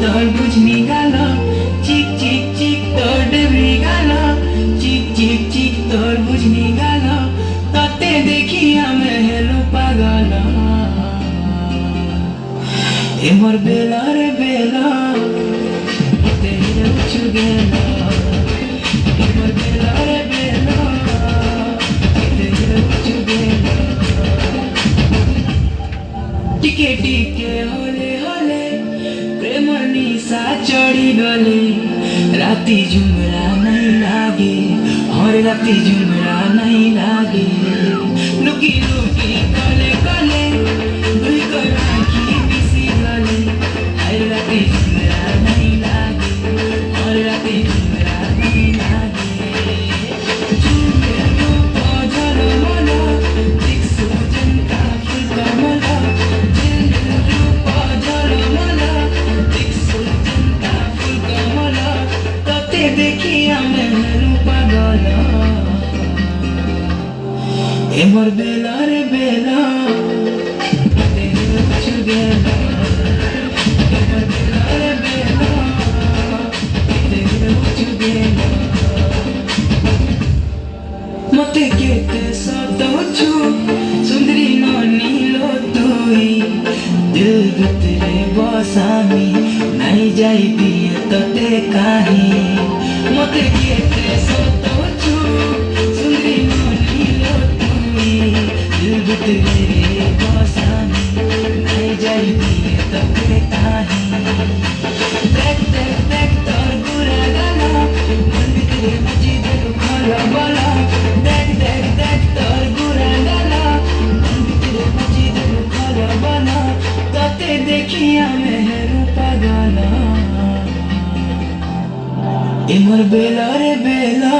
तरबुज निकालो चिक चिक चिक तरबुज निकालो चिक चिक चिक तरबुज निकालो तते देखी आमे हेलो पागल ए मोर बेला रे बेला तेरे उछु गेला ए मोर बेला रे बेला तेरे उछु गेला टिके टिके होले होले प्रेमर निशा चढ़ी गले राती झुमरा नहीं लागे और राती झुमरा नहीं लागे लुकी लुकी कले कले दुई को राखी बिसी गले हाय राती झुमरा नहीं लागे और राती झुमरा नहीं लागे झुमे रूप झलो मलो दिक्सु जनता फुल कमला झुमे रूप झलो मलो दिक्सु जनता फुल कमला तते देखी आमे हेलु पागल ए मोर बेला रे बेला तेरे उछु गेला ए मोर बेला रे बेला तेरे उछु गेला मते केते सतोछु सुंदरी ननी लो तुई दिल भितरे बसामी नहीं जाई दिए तते काहे मते केते सतोछु सुंदरी ननी लो तुई दिल भितरे बसामी नहीं जाई दिए तते काहे देख देख देख तोर गुरा गाना मन भितरे मची देलु खला बला देख देख देख तोर गुरा गाना मन भितरे मची देलु खला बला तते देखी आमे हेलु पागल ए मोर बेला रे बेला।